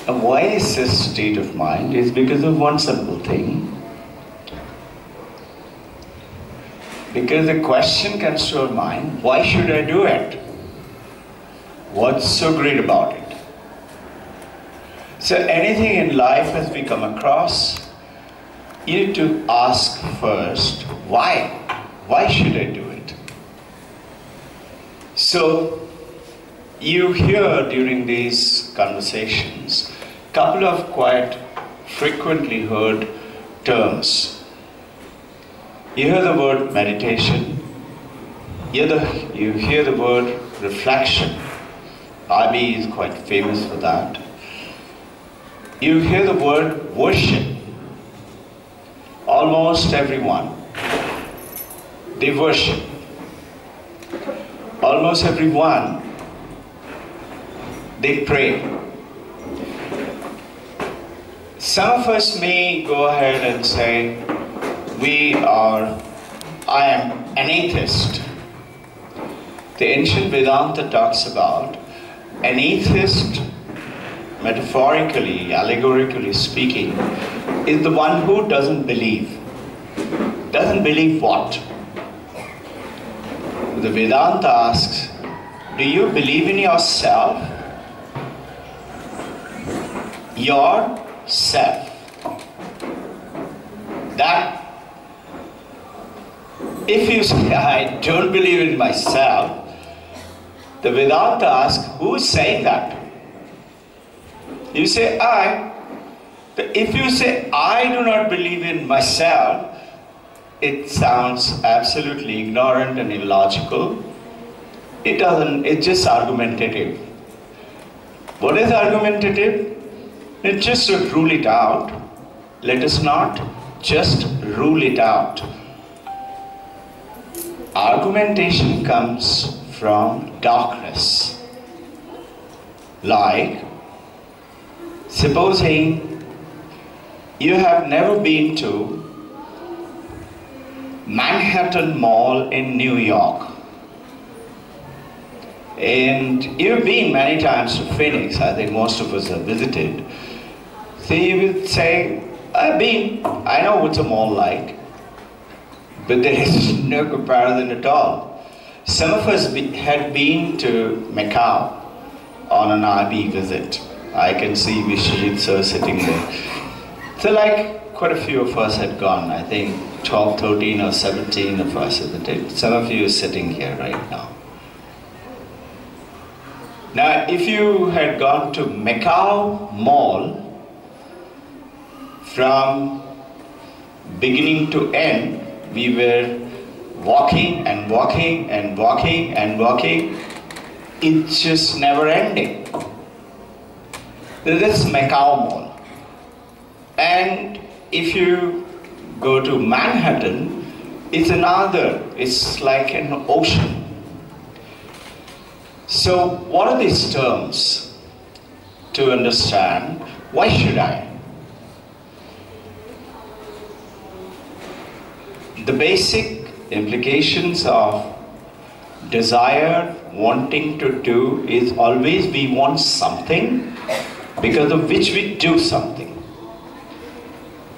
Why is this state of mind? It's because of one simple thing. Because the question comes to our mind, why should I do it? What's so great about it? So anything in life as we come across, you need to ask first, why? Why should I do it? So you hear during these conversations a couple of quite frequently heard terms. You hear the word meditation, you hear the word reflection. IB is quite famous for that. You hear the word worship. Almost everyone, they worship. Almost everyone, they pray. Some of us may go ahead and say, I am an atheist. The ancient Vedanta talks about an atheist, metaphorically, allegorically speaking, is the one who doesn't believe. Doesn't believe what? The Vedanta asks, do you believe in yourself? Yourself. That if you say, I don't believe in myself, the Vedanta asks, who is saying that? You say, I. If you say, I do not believe in myself, it sounds absolutely ignorant and illogical. It's just argumentative. What is argumentative? It's just to rule it out. Let us not just rule it out. Argumentation comes from darkness. Like, supposing you have never been to Manhattan Mall in New York. And you've been many times to Phoenix, I think most of us have visited. So you would say, I've been, I know what's a mall like, but there is no comparison at all. Some of us had been to Macau on an IB visit. I can see Vishwajit sir sitting there. So like quite a few of us had gone, I think 12, 13 or 17 of us visited. Some of you are sitting here right now. Now if you had gone to Macau Mall from beginning to end, we were walking and walking and walking and walking. It's just never ending. This is Macau Mall. And if you go to Manhattan, it's like an ocean. So what are these terms? To understand, why should I? The basic implications of desire, wanting to do is always we want something because of which we do something.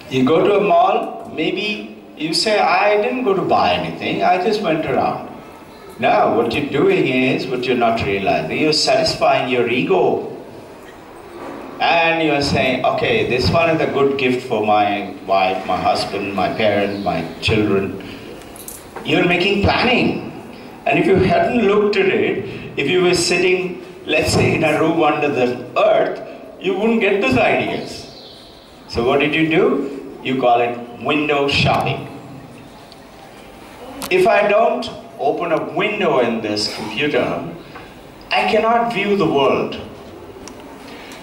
You go to a mall, maybe you say, I didn't go to buy anything, I just went around. No, what you're doing is, what you're not realizing, you're satisfying your ego. And you're saying, okay, this one is a good gift for my wife, my husband, my parent, my children. You're making planning. And if you hadn't looked at it, if you were sitting, let's say, in a room under the earth, you wouldn't get those ideas. So what did you do? You call it window shopping. If I don't open a window in this computer, I cannot view the world.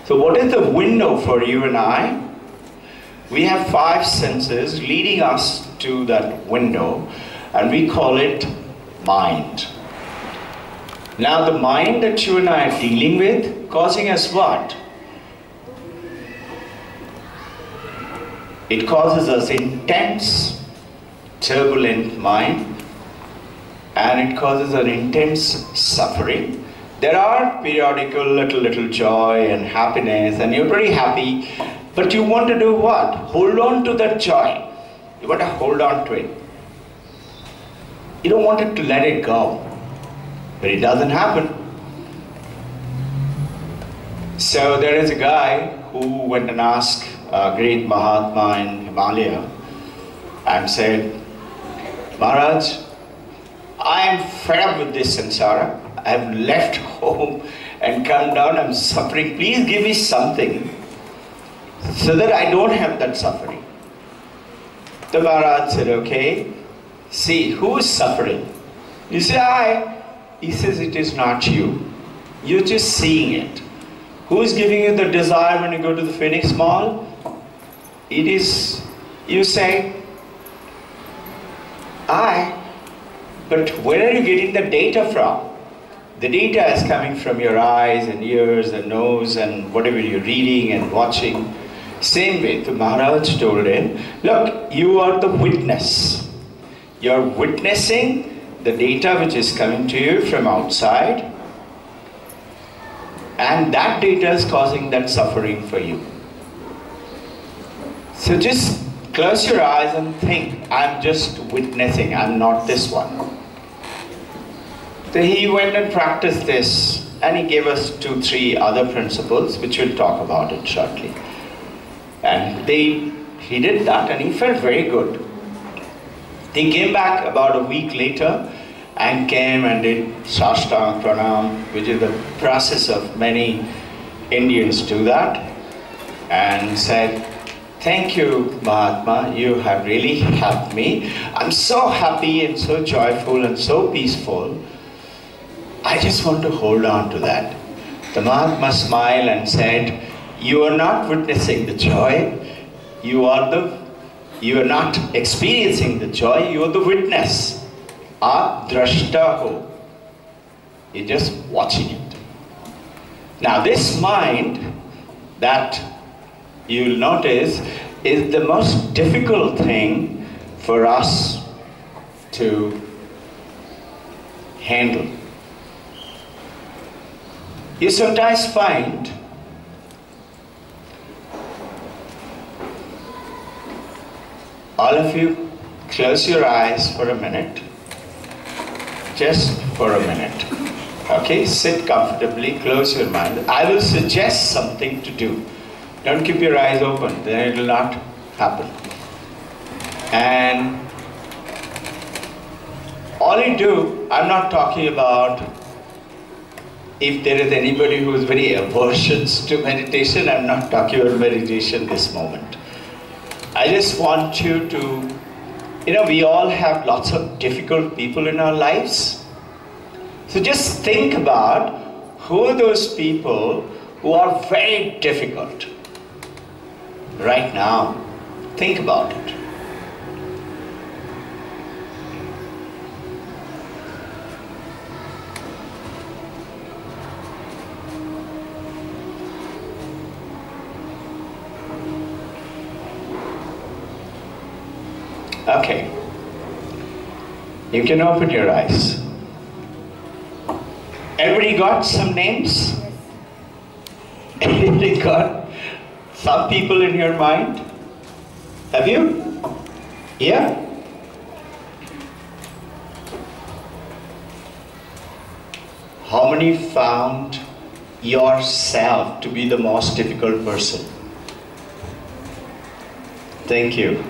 So what is the window for you and I? We have 5 senses leading us to that window, and we call it mind. Now the mind that you and I are dealing with, causing us what? It causes us intense, turbulent mind, and it causes an intense suffering, There are periodical little joy and happiness, and you're very happy, but you want to do what? Hold on to that joy. You want to hold on to it. You don't want it to let it go, but it doesn't happen. So there is a guy who went and asked a great Mahatma in Himalaya and said, Maharaj, I am fed up with this samsara. I have left home and come down. I'm suffering. Please give me something so that I don't have that suffering. The Maharaj said, okay, see, who is suffering? You say, I. He says, it is not you. You're just seeing it. Who is giving you the desire when you go to the Phoenix Mall? It is, you say, I. But where are you getting the data from? The data is coming from your eyes and ears and nose and whatever you're reading and watching. Same way, the Maharaj told him, look, you are the witness. You're witnessing the data which is coming to you from outside, and that data is causing that suffering for you. So just close your eyes and think, I'm just witnessing, I'm not this one. So he went and practiced this, and he gave us 2-3 other principles, which we'll talk about it shortly. And he did that, and he felt very good. He came back about a week later, and came and did Sashtang Pranam, which is the process of many Indians do that, and said, thank you, Mahatma, you have really helped me. I'm so happy and so joyful and so peaceful. I just want to hold on to that. The Mahatma smiled and said, you are not witnessing the joy, you are not experiencing the joy, you are the witness. Aap drashta ho. You're just watching it. Now this mind that you'll notice is the most difficult thing for us to handle. You sometimes find all of you close your eyes for a minute, just for a minute. Okay, sit comfortably, close your mind. I will suggest something to do. Don't keep your eyes open, then it will not happen. And all you do, I'm not talking about if there is anybody who is very averse to meditation, I'm not talking about meditation this moment. I just want you to, we all have lots of difficult people in our lives. So just think about who are those people who are very difficult right now. Think about it. Okay, you can open your eyes. Everybody got some names? Everybody got some people in your mind? Have you? Yeah? How many found yourself to be the most difficult person? Thank you.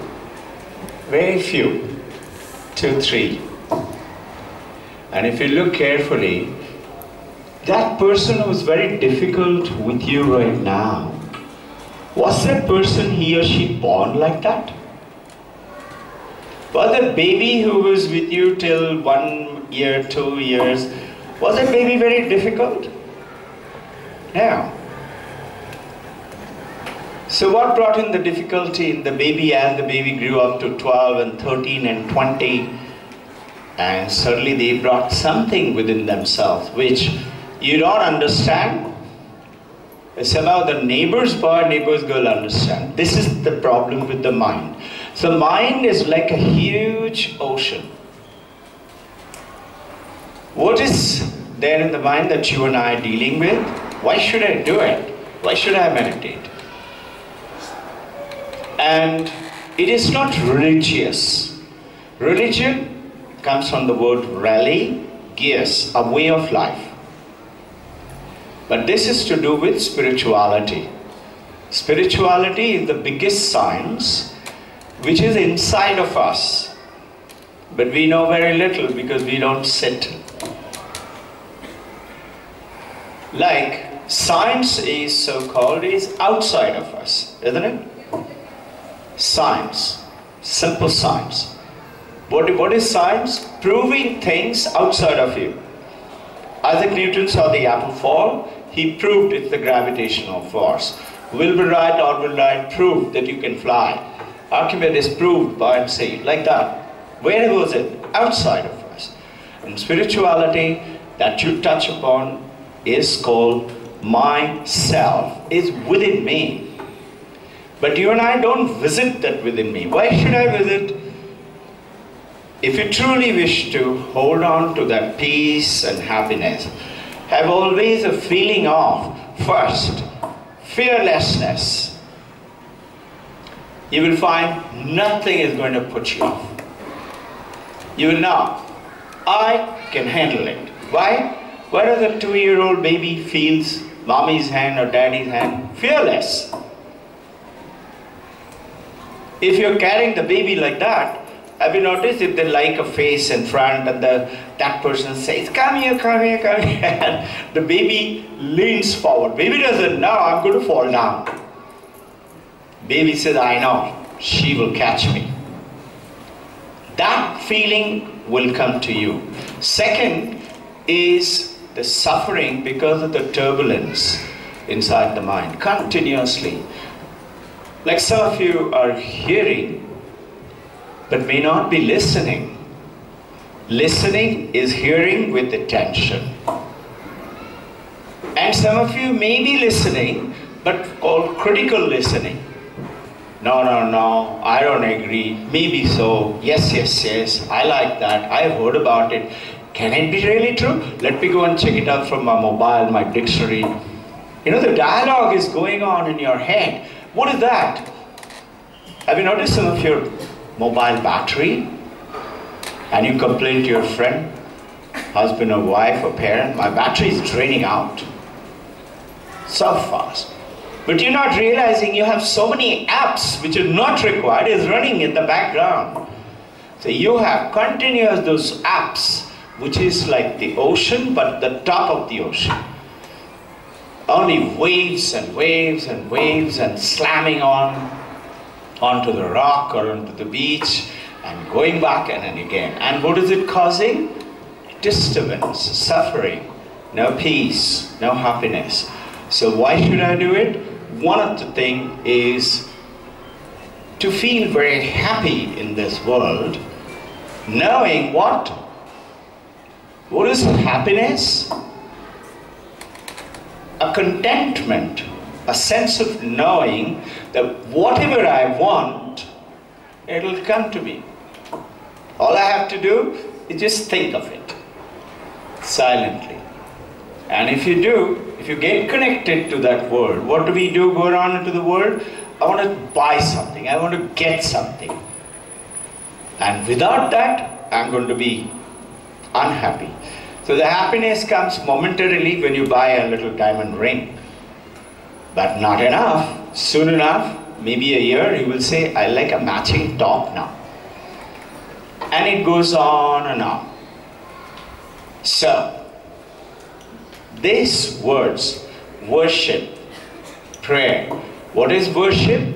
Very few, 2, 3. And if you look carefully, that person who is very difficult with you right now, was that person he or she born like that? Was that baby who was with you till 1 year, 2 years, was that baby very difficult? No. So what brought in the difficulty in the baby as the baby grew up to 12 and 13 and 20, and suddenly they brought something within themselves which you don't understand. Somehow the neighbor's boy, neighbor's girl understand. This is the problem with the mind. So mind is like a huge ocean. What is there in the mind that you and I are dealing with? Why should I do it? Why should I meditate? And it is not religious. Religion comes from the word religious, a way of life. But this is to do with spirituality. Spirituality is the biggest science which is inside of us. But we know very little because we don't sit. Like science is so-called is outside of us, isn't it? Science, simple science. What is science? Proving things outside of you. Isaac Newton saw the apple fall. He proved it's the gravitational force. Wilbur Wright, Orville Wright proved that you can fly. Archimedes proved buoyancy, like that. Where was it? Outside of us. And spirituality that you touch upon is called myself, is within me. But you and I don't visit that within me. Why should I visit? If you truly wish to hold on to that peace and happiness, have always a feeling of, first, fearlessness, you will find nothing is going to put you off. You will know, I can handle it. Why? Why does a 2-year-old baby feels mommy's hand or daddy's hand? Fearless. If you're carrying the baby like that, have you noticed if they like a face in front and that person says, come here, come here, come here, and the baby leans forward. Baby doesn't know, I'm going to fall down. Baby says, I know, she will catch me. That feeling will come to you. Second is the suffering because of the turbulence inside the mind, continuously. Like some of you are hearing, but may not be listening. Listening is hearing with attention. And some of you may be listening, but called critical listening. No, no, no, I don't agree. Maybe so. Yes, yes, yes. I like that. I've heard about it. Can it be really true? Let me go and check it out from my mobile, my dictionary. You know, the dialogue is going on in your head. What is that? Have you noticed some of your mobile battery? And you complain to your friend, husband or wife or parent, my battery is draining out so fast. But you're not realizing you have so many apps which are not required, is running in the background. So you have continuous those apps, which is like the ocean, but the top of the ocean. Only waves and waves and waves and slamming onto the rock or onto the beach and going back and again. And what is it causing? Disturbance, suffering, no peace, no happiness. So why should I do it? One of the things is to feel very happy in this world, knowing what? What is happiness? A contentment, a sense of knowing that whatever I want, it'll come to me. All I have to do is just think of it silently. And if you do, if you get connected to that world, what do we do? Go around into the world. I want to buy something. I want to get something. And without that, I'm going to be unhappy. So the happiness comes momentarily when you buy a little diamond ring. But not enough. Soon enough, maybe a year, you will say, I like a matching top now. And it goes on and on. So, these words, worship, prayer. What is worship?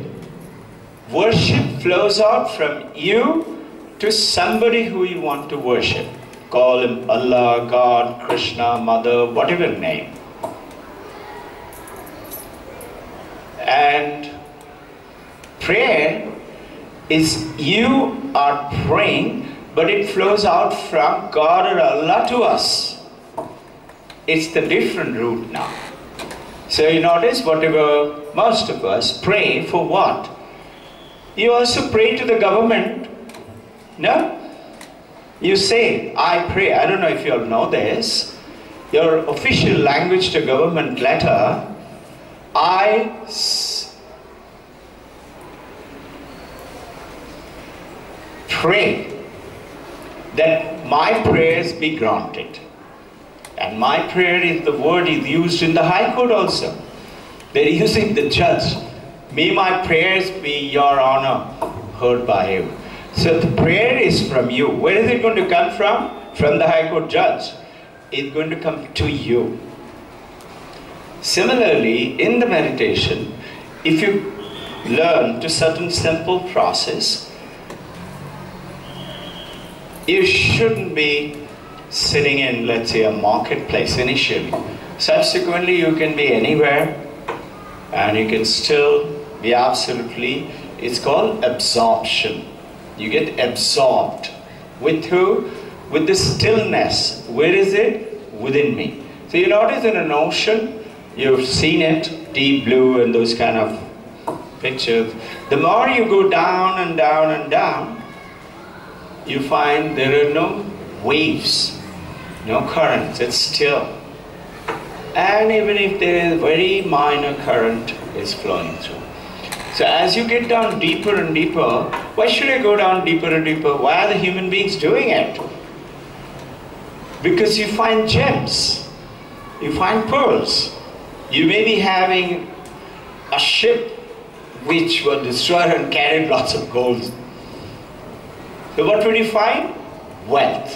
Worship flows out from you to somebody who you want to worship. Call him Allah, God, Krishna, Mother, whatever name. And prayer is you are praying, but it flows out from God or Allah to us. It's the different route now. So you notice whatever most of us pray for what? You also pray to the government. No? You say, I pray. I don't know if you all know this. your official language to government letter, I pray that my prayers be granted. And my prayer is, the word is used in the High Court also. They're using the judge. May my prayers be, Your Honor, heard by you. So the prayer is from you. Where is it going to come from? From the High Court judge. It's going to come to you. Similarly, in the meditation, if you learn to certain simple process, you shouldn't be sitting in, let's say, a marketplace initially. Subsequently, you can be anywhere and you can still be absolutely, it's called absorption. You get absorbed. With who? With the stillness. Where is it? Within me. So you notice in an ocean, you've seen it, deep blue and those kind of pictures. The more you go down and down and down, you find there are no waves, no currents, it's still. And even if there is very minor current is flowing through. So as you get down deeper and deeper, why should I go down deeper and deeper? Why are the human beings doing it? Because you find gems, you find pearls. You may be having a ship which was destroyed and carried lots of gold. So what will you find? Wealth.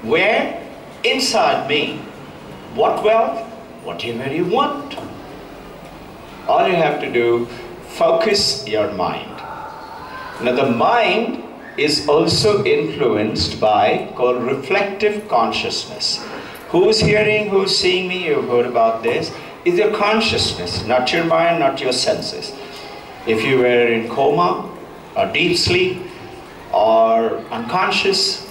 Where? Inside me. What wealth? Whatever you want. All you have to do, focus your mind. Now the mind is also influenced by, called reflective consciousness. Who's hearing, who's seeing me, you've heard about this, is your consciousness, not your mind, not your senses. If you were in coma, or deep sleep, or unconscious,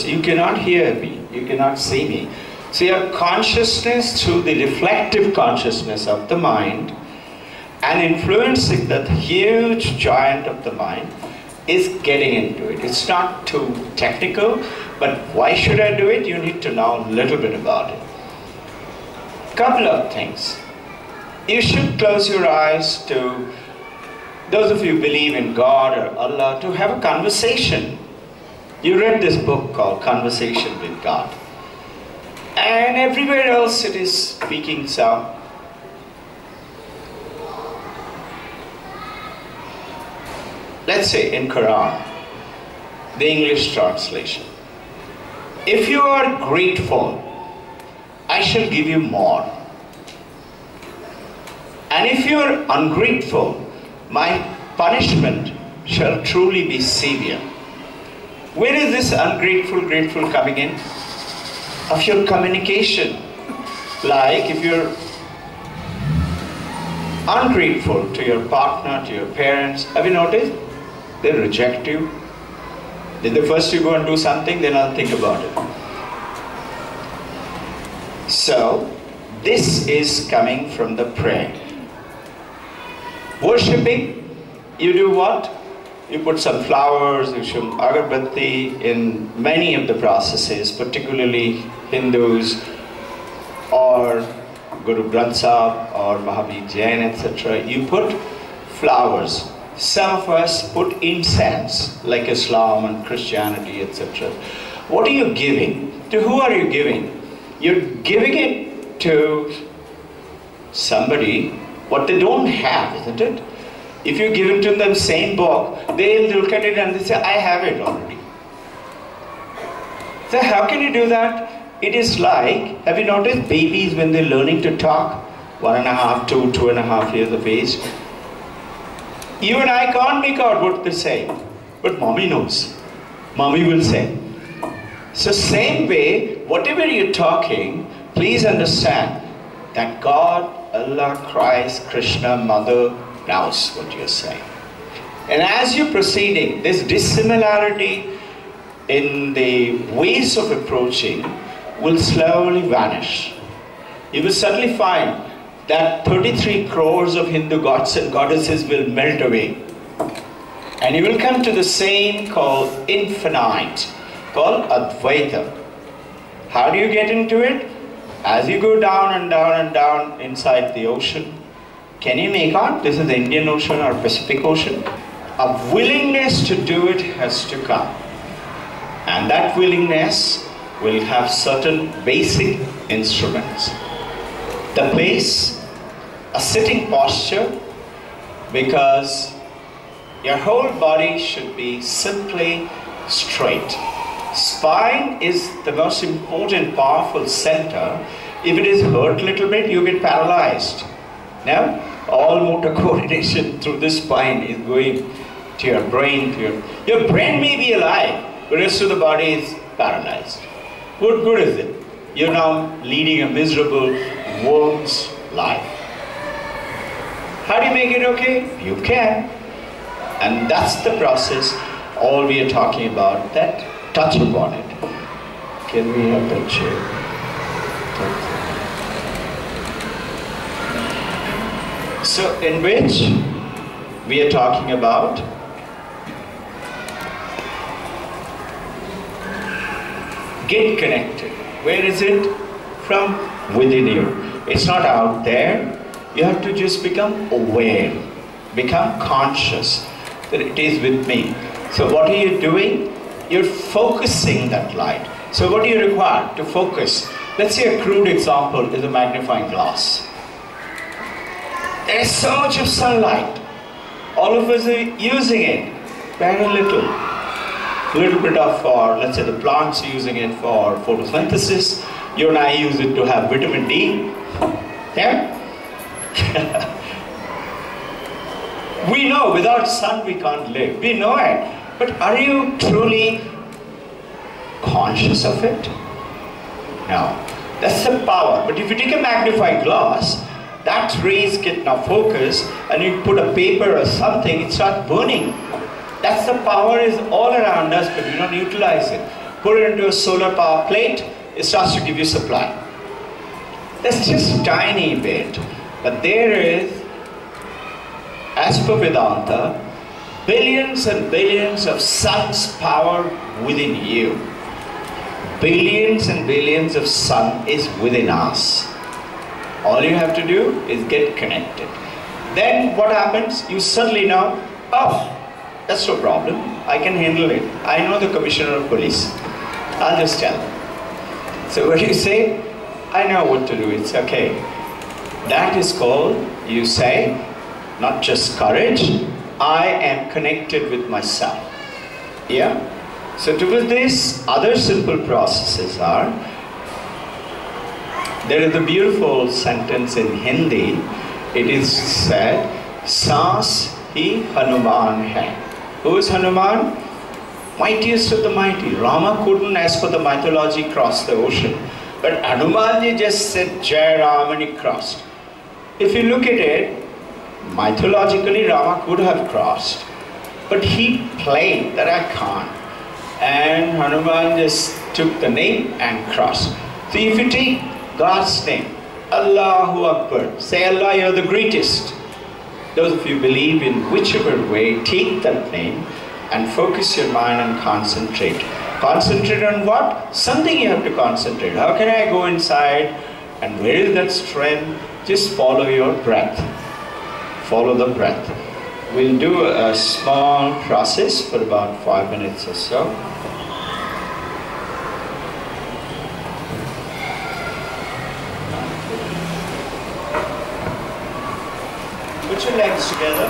you cannot hear me, you cannot see me. So your consciousness through the reflective consciousness of the mind and influencing that huge giant of the mind is getting into it. It's not too technical, but why should I do it? You need to know a little bit about it. Couple of things. You should close your eyes to, those of you who believe in God or Allah, to have a conversation. You read this book called Conversation with God. And everywhere else it is speaking some. Let's say in Quran, the English translation. If you are grateful, I shall give you more. And if you are ungrateful, my punishment shall truly be severe. Where is this ungrateful, grateful coming in? Of your communication. Like if you're ungrateful to your partner, to your parents, have you noticed? They reject you. Then the first you go and do something, then I'll think about it. So, this is coming from the prayer. Worshipping, you do what? You put some flowers, you show agarbatti in many of the processes, particularly Hindus or Guru Granth Sahib or Mahavir Jain, etc. You put flowers. Some of us put incense, like Islam and Christianity, etc. What are you giving? To who are you giving? You're giving it to somebody what they don't have, isn't it? If you give it to them same book, they'll look at it and they say, I have it already. So how can you do that? It is like, have you noticed babies when they're learning to talk? 1.5 to 2.5 years of age. You and I can't make out what they're saying. But mommy knows. Mommy will say. So same way, whatever you're talking, please understand that God, Allah, Christ, Krishna, Mother knows what you're saying. And as you're proceeding, this dissimilarity in the ways of approaching will slowly vanish. You will suddenly find that 33 crores of Hindu gods and goddesses will melt away. And you will come to the same called infinite, called Advaita. How do you get into it? As you go down and down and down inside the ocean, can you make out this is the Indian Ocean or Pacific Ocean? A willingness to do it has to come. And that willingness will have certain basic instruments. The place, a sitting posture, because your whole body should be simply straight. Spine is the most important, powerful center. If it is hurt a little bit, you get paralyzed. Now, all motor coordination through the spine is going to your brain. Your brain may be alive, but the rest of the body is paralyzed. What good is it? You're now leading a miserable worm's life. How do you make it okay? You can. And that's the process, all we are talking about, that touch upon it. Can we have that chair? So, in which we are talking about get connected. Where is it? From within you. It's not out there. You have to just become aware, become conscious that it is with me. So what are you doing? You're focusing that light. So what do you require to focus? Let's say a crude example is a magnifying glass. There is so much of sunlight. All of us are using it. Very little. A little bit of, let's say the plants are using it for photosynthesis. You and I use it to have vitamin D. Yeah? We know without sun we can't live. We know it. But are you truly conscious of it? No. That's the power. But if you take a magnifying glass, that rays get now focused, and you put a paper or something, it starts burning. That's the power is all around us, but we don't utilize it. Put it into a solar power plate, it starts to give you supply. That's just a tiny bit. But there is, as per Vedanta, billions and billions of sun's power within you. Billions and billions of sun is within us. All you have to do is get connected. Then what happens? You suddenly know, oh, that's no problem. I can handle it. I know the commissioner of police. I'll just tell him. So what do you say? I know what to do. It's okay. That is called, you say, not just courage. I am connected with myself. Yeah? So to this, other simple processes are, there is a beautiful sentence in Hindi. It is said, Saas hi Hanuman hai. Who is Hanuman? Mightiest of the mighty. Rama couldn't, as per the mythology, cross the ocean. But Hanuman just said Jai Ram and he crossed. If you look at it, mythologically Rama could have crossed. But he played that I can't. And Hanuman just took the name and crossed. So if you take God's name, Allahu Akbar, say Allah, you're the greatest. Those of you believe in whichever way, take that name and focus your mind and concentrate. Concentrate on what? Something you have to concentrate. How can I go inside? And where is that strength? Just follow your breath. Follow the breath. We'll do a small process for about 5 minutes or so. Put your legs together.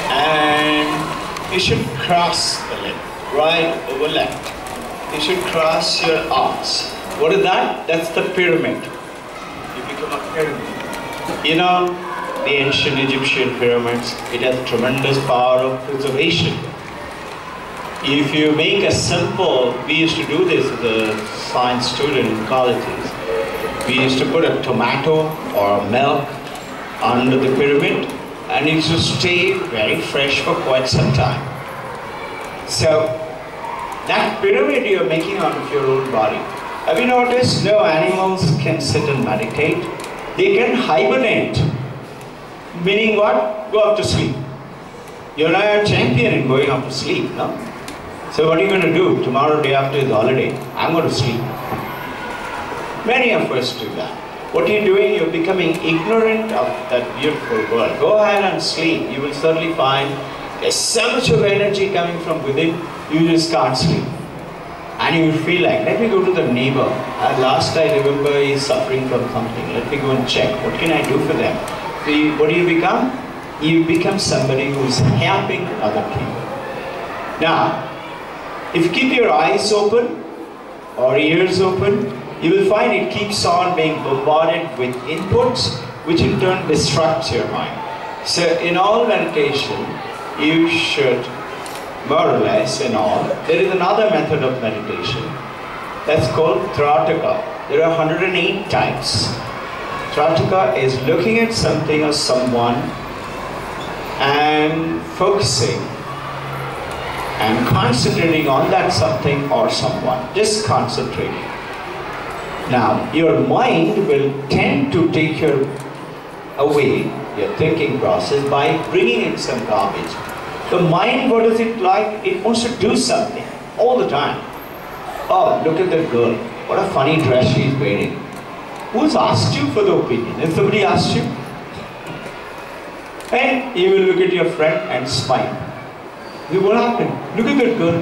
And you should cross the leg, right over left. You should cross your arms. What is that? That's the pyramid. You become a pyramid. You know, the ancient Egyptian pyramids, it has tremendous power of preservation. If you make a simple, we used to do this with a science student in colleges. We used to put a tomato or milk under the pyramid, and it used to stay very fresh for quite some time. So, that pyramid you're making out of your own body. Have you noticed no animals can sit and meditate? They can hibernate. Meaning what? Go up to sleep. You're not a champion in going up to sleep, no? So what are you going to do? Tomorrow, day after is holiday. I'm going to sleep. Many of us do that. What you're doing, you're becoming ignorant of that beautiful world. Go ahead and sleep. You will certainly find there's so much of energy coming from within, you just can't sleep. And you will feel like, let me go to the neighbor. Last I remember he's suffering from something. Let me go and check. What can I do for them? So what do you become? You become somebody who's helping other people. Now, if you keep your eyes open or ears open, you will find it keeps on being bombarded with inputs, which in turn distracts your mind. So in all meditation, you should, more or less in all, there is another method of meditation that's called Trataka. There are 108 types. Trataka is looking at something or someone and focusing and concentrating on that something or someone. Just concentrating. Now, your mind will tend to take your thinking process by bringing in some garbage. The mind, what is it like? It wants to do something all the time. Oh, look at that girl. What a funny dress she's wearing. Who's asked you for the opinion? If somebody asked you, and you will look at your friend and smile. What happened? Look at that girl.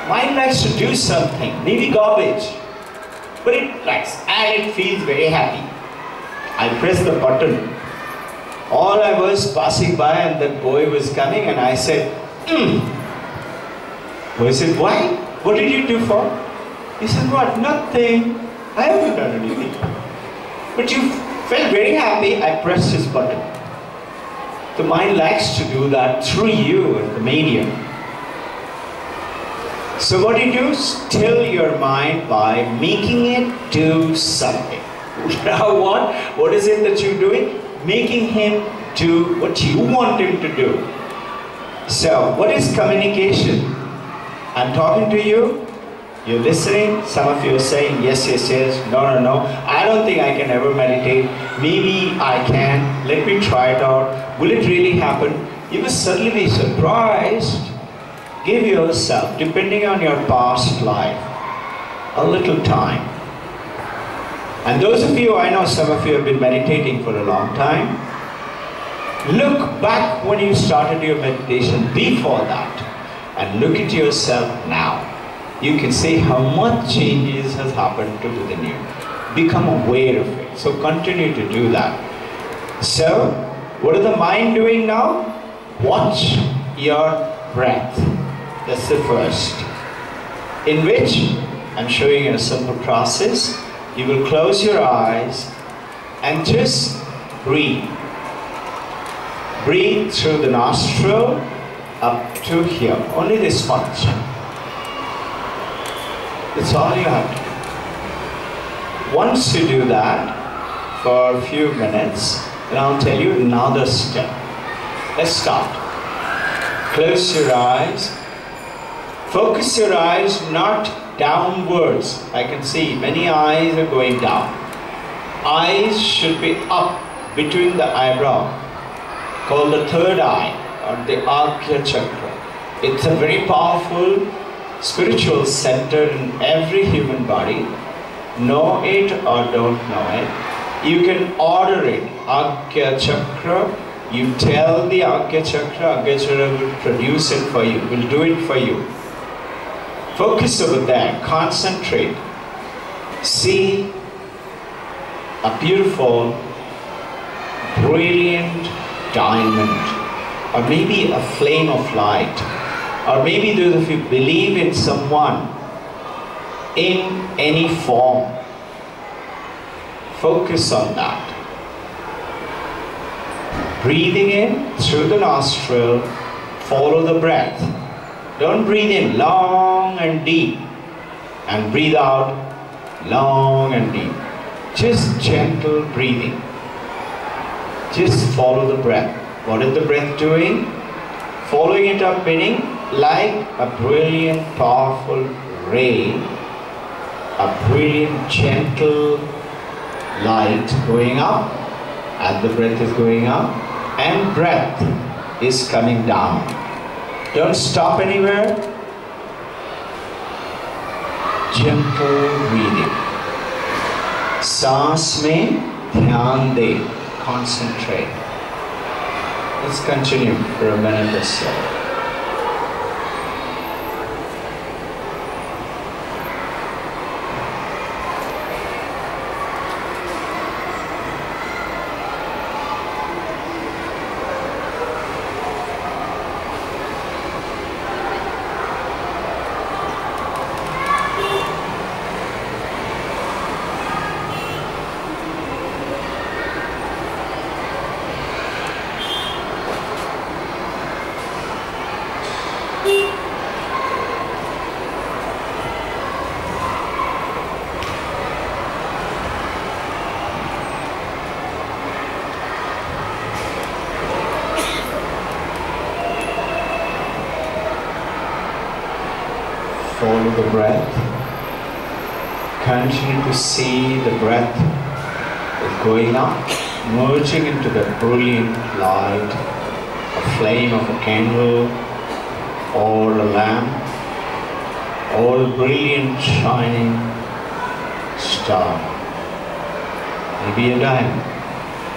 Mind likes to do something, maybe garbage. But it likes, and it feels very happy. I press the button. All I was passing by and that boy was coming and I said, Boy said, why? What did you do for? He said, what? Nothing. I haven't done anything. But you felt very happy. I pressed his button. The mind likes to do that through you as the medium. So what do you do? Still your mind by making it do something. Now what is it that you're doing? Making him do what you want him to do. So what is communication? I'm talking to you, you're listening, some of you are saying yes, yes, yes, no, no, no. I don't think I can ever meditate. Maybe I can. Let me try it out. Will it really happen? You will certainly be surprised. Give yourself, depending on your past life, a little time. And those of you, I know some of you have been meditating for a long time. Look back when you started your meditation before that and look at yourself now. You can see how much changes has happened to within you. Become aware of it. So continue to do that. So, what is the mind doing now? Watch your breath. That's the first. In which, I'm showing you a simple process. You will close your eyes and just breathe. Breathe through the nostril up to here. Only this much. That's all you have to do. Once you do that for a few minutes, then I'll tell you another step. Let's start. Close your eyes. Focus your eyes not downwards. I can see many eyes are going down. Eyes should be up between the eyebrow, called the third eye or the Argya chakra. It's a very powerful spiritual center in every human body. Know it or don't know it. You can order it. Argya chakra. You tell the Argya chakra will produce it for you, will do it for you. Focus over there, concentrate. See a beautiful, brilliant diamond, or maybe a flame of light, or maybe those of you believe in someone in any form. Focus on that. Breathing in through the nostril, follow the breath. Don't breathe in long and deep and breathe out long and deep. Just gentle breathing. Just follow the breath. What is the breath doing? Following it up, meaning like a brilliant, powerful ray, a brilliant, gentle light going up as the breath is going up, and breath is coming down. Don't stop anywhere. gentle breathing. सांस में ध्यान दे, concentrate. Let's continue for a minute or so. Follow the breath. Continue to see the breath is going up, merging into the brilliant light, a flame of a candle or a lamp, or a brilliant shining star. Maybe a diamond.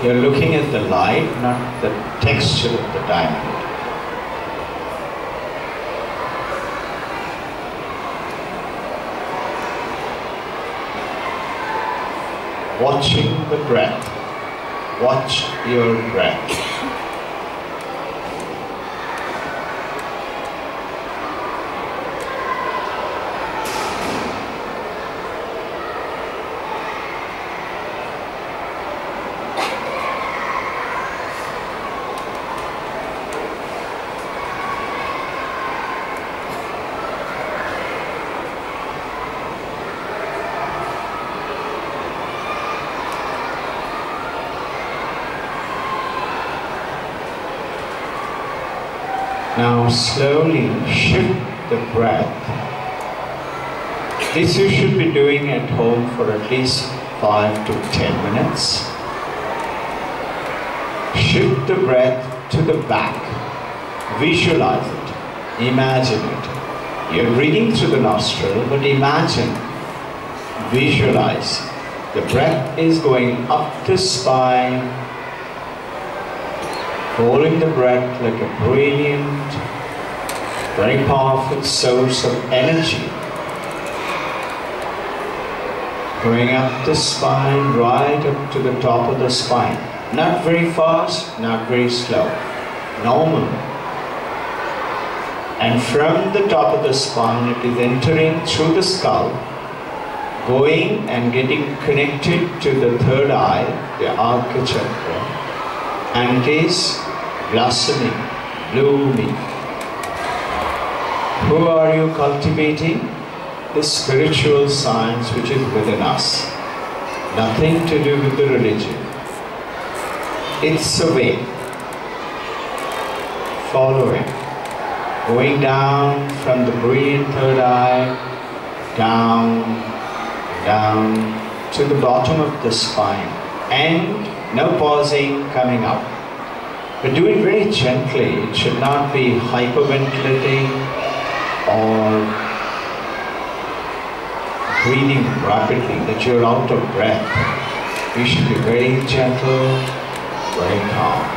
You're looking at the light, not the texture of the diamond. Watching the breath. Watch your breath. Now slowly shift the breath. This you should be doing at home for at least 5 to 10 minutes. Shift the breath to the back. Visualize it. Imagine it. You're breathing through the nostril, but imagine, visualize. The breath is going up the spine, holding the breath like a brilliant, very powerful source of energy. Going up the spine, right up to the top of the spine. Not very fast, not very slow. Normal. And from the top of the spine, it is entering through the skull, going and getting connected to the third eye, the Arca Chakra, and it is blossoming, blooming. Who are you cultivating? The spiritual science which is within us. Nothing to do with the religion. It's a way. Follow it. Going down from the brilliant third eye, down, down to the bottom of the spine. And no pausing, coming up. But do it very gently. It should not be hyperventilating or breathing rapidly, that you're out of breath. You should be very gentle, very calm.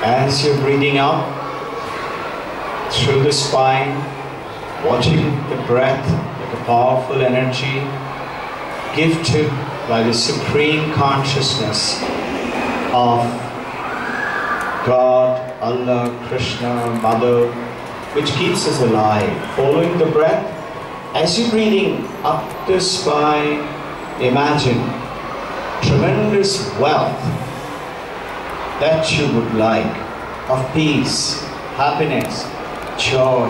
As you're breathing out through the spine, watching the breath like a powerful energy gifted by the supreme consciousness of God, Allah, Krishna, Mother, which keeps us alive. Following the breath, as you're breathing up the spine, imagine tremendous wealth that you would like of peace, happiness, joy,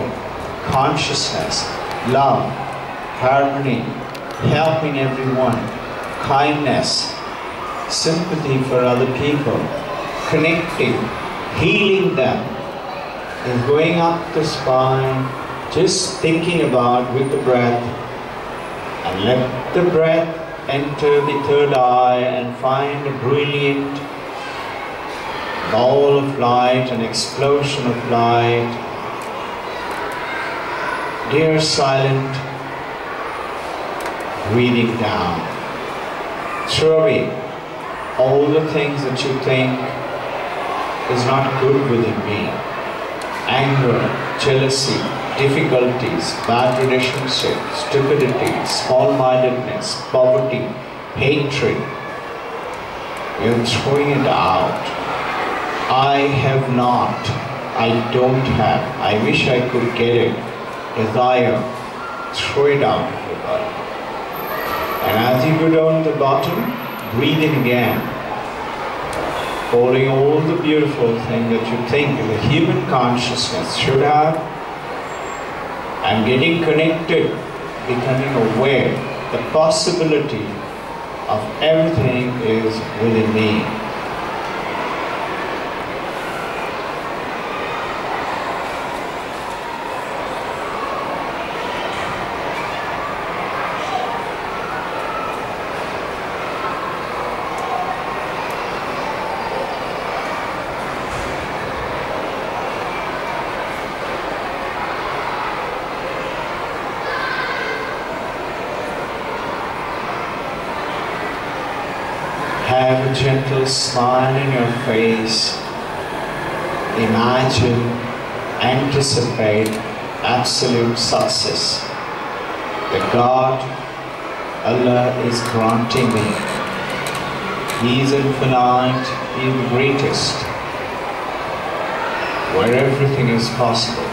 consciousness, love, harmony, helping everyone, kindness, sympathy for other people, connecting, healing them, is going up the spine, Just thinking about with the breath, and let the breath enter the third eye and find a brilliant ball of light, an explosion of light. Dear silent, breathing down. Throw away all the things that you think is not good within me. Anger, jealousy, difficulties, bad relationships, stupidity, small-mindedness, poverty, hatred. You're throwing it out. I have not. I don't have. I wish I could get it. Desire. Throw it out of your body. And as you go down to the bottom, breathe in again. Holding all the beautiful things that you think the human consciousness should have, and getting connected, becoming aware, the possibility of everything is within me. Have a gentle smile in your face. Imagine, anticipate absolute success. That God, Allah is granting me. He is infinite, He is the greatest, where everything is possible.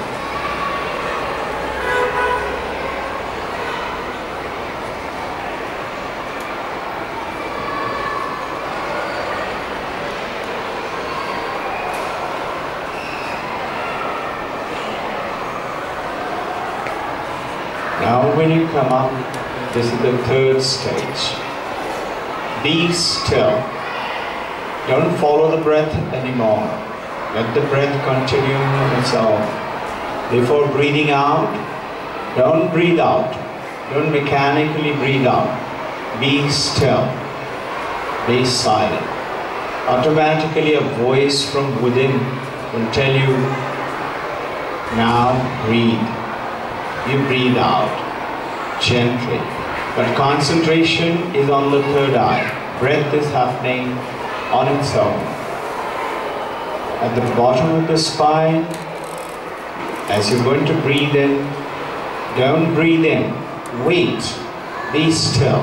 Now when you come up, this is the third stage. Be still. Don't follow the breath anymore. Let the breath continue on its own. Before breathing out, don't breathe out. Don't mechanically breathe out. Be still. Be silent. Automatically a voice from within will tell you, now breathe. You breathe out gently, but concentration is on the third eye. Breath is happening on its own. At the bottom of the spine, as you're going to breathe in, don't breathe in. Wait. Be still.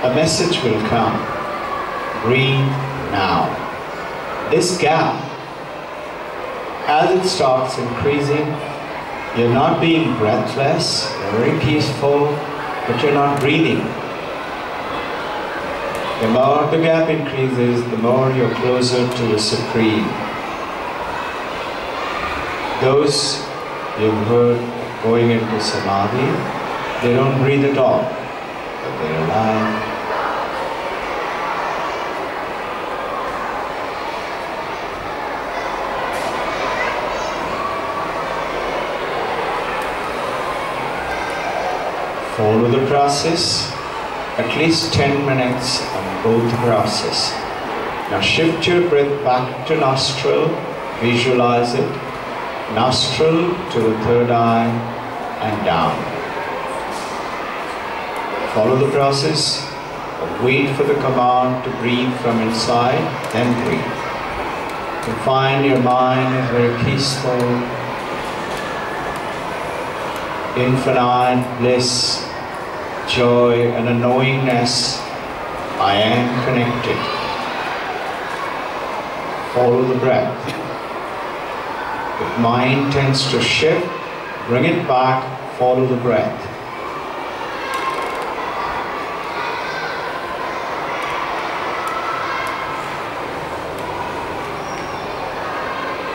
A message will come. Breathe now. This gap, as it starts increasing, you're not being breathless, you're very peaceful, but you're not breathing. The more the gap increases, the more you're closer to the Supreme. Those you've heard going into Samadhi, they don't breathe at all, but they're alive. Follow the process, at least 10 minutes on both process. Now shift your breath back to nostril, visualize it, nostril to the third eye and down. Follow the process, wait for the command to breathe from inside, then breathe. You find your mind is very peaceful, infinite bliss, joy and a knowingness, I am connected. Follow the breath. If mind tends to shift, bring it back, follow the breath.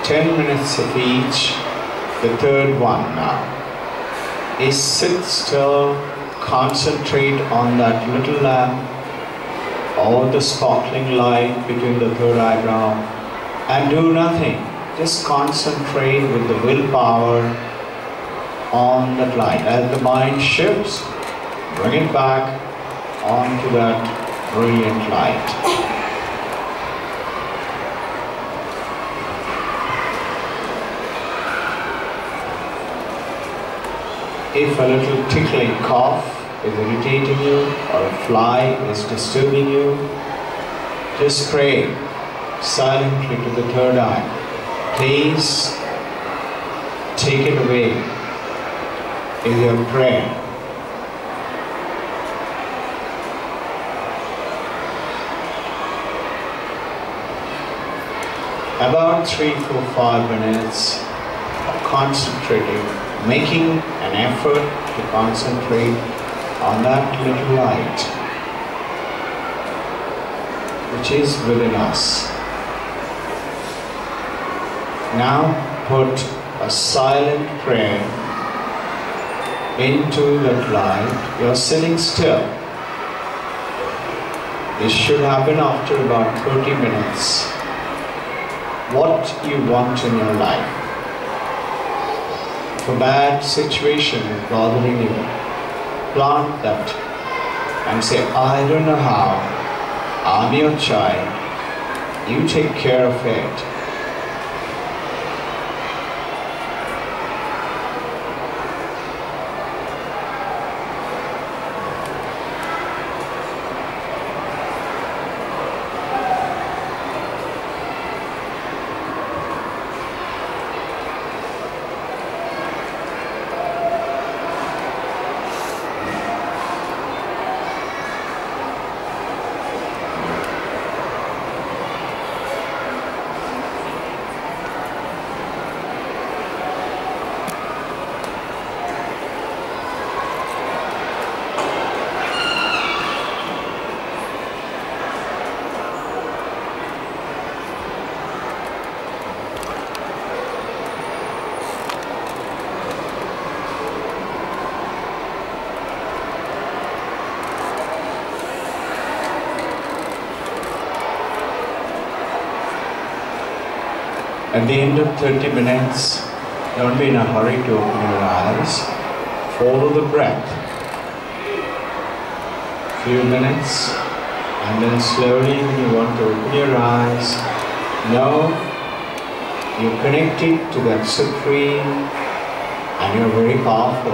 "10 minutes of each." The third one now is sit still. Concentrate on that little lamp or the sparkling light between the third eyebrow and do nothing. just concentrate with the willpower on that light. As the mind shifts, bring it back onto that brilliant light. If a little tickling cough is irritating you or a fly is disturbing you, just pray silently to the third eye. Please take it away in your prayer. About 3, 4, 5 minutes of concentrating, making an effort to concentrate on that little light which is within us. Now put a silent prayer into that light. You're sitting still. This should happen after about 30 minutes. What you want in your life. If a bad situation is bothering you, plant that and say, I don't know how, I'm your child, you take care of it. At the end of 30 minutes, don't be in a hurry to open your eyes. Follow the breath. Few minutes, and then slowly when you want to open your eyes, know you're connected to that Supreme and you're very powerful.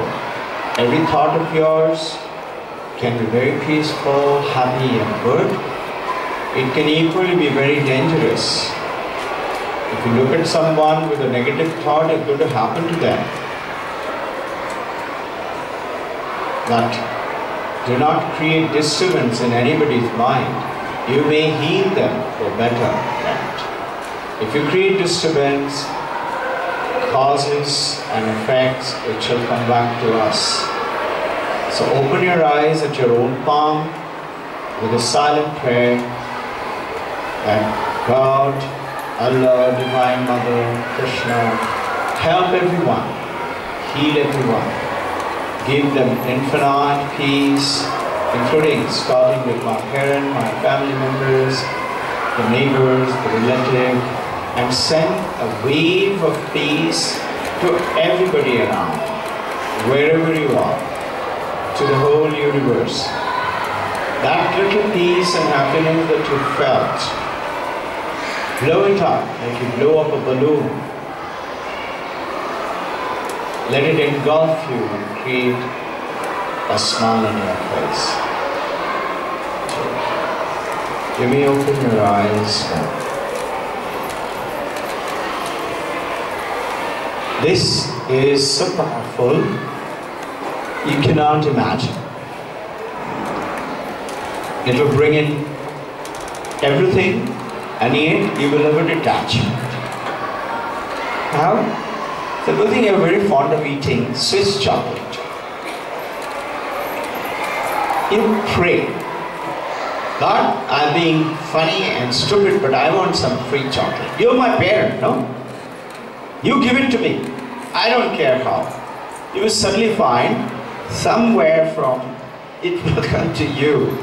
Every thought of yours can be very peaceful, happy and good. It can equally be very dangerous. If you look at someone with a negative thought, it's going to happen to them. But do not create disturbance in anybody's mind. You may heal them for better. If you create disturbance, causes and effects, it shall come back to us. So open your eyes at your own palm with a silent prayer that God, Allah, Divine Mother, Krishna, help everyone, heal everyone, give them infinite peace, including starting with my parent, my family members, the neighbors, the relative, and send a wave of peace to everybody around, wherever you are, to the whole universe. That little peace and happiness that you felt, blow it up like you blow up a balloon. Let it engulf you and create a smile on your face. You may open your eyes now. This is so powerful, you cannot imagine. It will bring in everything, and yet you will have a detachment. How? Supposing you are very fond of eating Swiss chocolate. You pray, God, I'm being funny and stupid, but I want some free chocolate. You're my parent, no? You give it to me. I don't care how. You will suddenly find somewhere from it will come to you.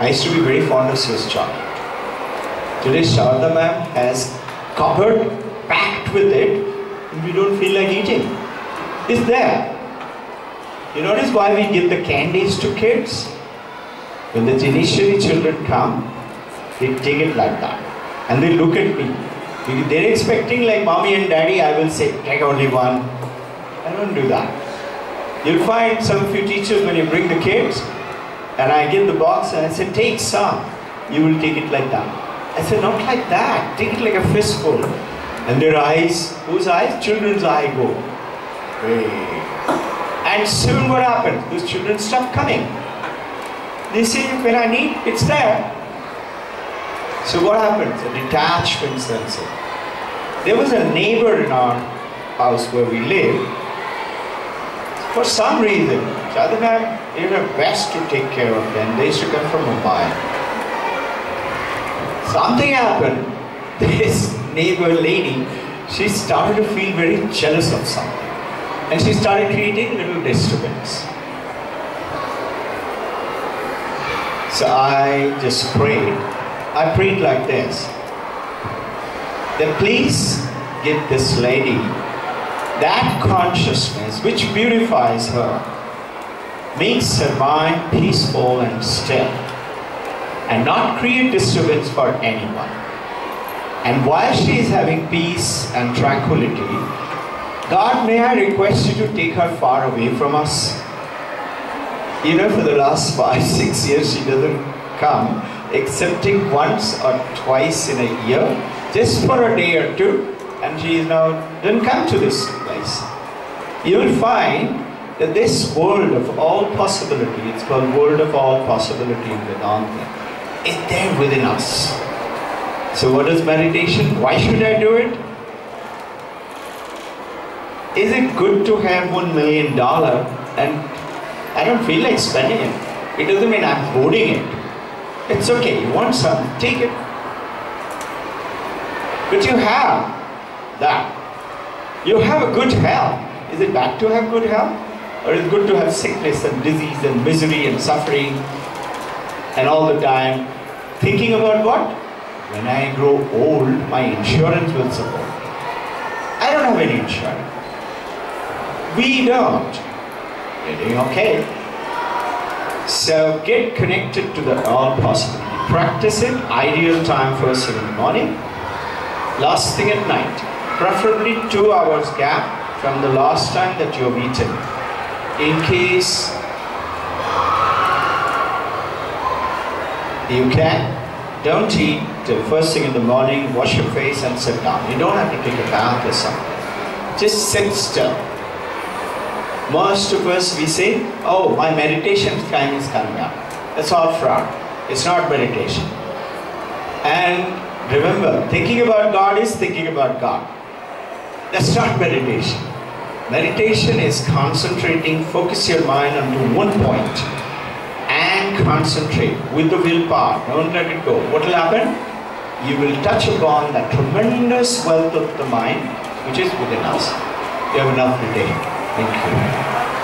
I used to be very fond of Swiss chocolate. Today Sharda ma'am has covered packed with it, and we don't feel like eating. It's there. You notice why we give the candies to kids? When the initially children come, they take it like that. And they look at me. They're expecting like mommy and daddy, I will say, take only one. I don't do that. You'll find some few teachers when you bring the kids, and I give the box and I say, take some. You will take it like that. I said, not like that. Take it like a fistful. And their eyes, whose eyes? Children's eye go. Hey. And soon what happens? Those children stop coming. They say, when I need, it's there. So what happens? A detachment sets in. There was a neighbor in our house where we live. For some reason, Sadhana did her best to take care of them. They used to come from Mumbai. Something happened. This neighbor lady, she started to feel very jealous of something. And she started creating little disturbance. So I just prayed. I prayed like this. Then please give this lady that consciousness which purifies her, makes her mind peaceful and still, and not create disturbance for anyone. And while she is having peace and tranquility, God, may I request you to take her far away from us? You know, for the last 5-6 years she doesn't come, excepting once or twice in a year, just for a day or two, and she is now doesn't come to this place. You will find that this world of all possibility, it's called world of all possibility in Vedanta, is there within us. So what is meditation? Why should I do it? Is it good to have $1 million and I don't feel like spending it? It doesn't mean I'm hoarding it. It's okay, you want some, take it. But you have that. You have a good health. Is it bad to have good health? Or is it good to have sickness and disease and misery and suffering and all the time thinking about what? When I grow old, my insurance will support me. I don't have any insurance. We don't. You're doing okay. So get connected to the all possibility. Practice it. Ideal time first thing in the morning, last thing at night. Preferably 2 hours gap from the last time that you have eaten. In case you can, don't eat till first thing in the morning, wash your face and sit down. You don't have to take a bath or something. Just sit still. Most of us, we say, oh, my meditation time is coming up. That's all fraud. It's not meditation. And remember, thinking about God is thinking about God. That's not meditation. Meditation is concentrating, focus your mind onto one point and concentrate with the willpower. Don't let it go. What will happen? You will touch upon that tremendous wealth of the mind which is within us. You have enough today. Thank you.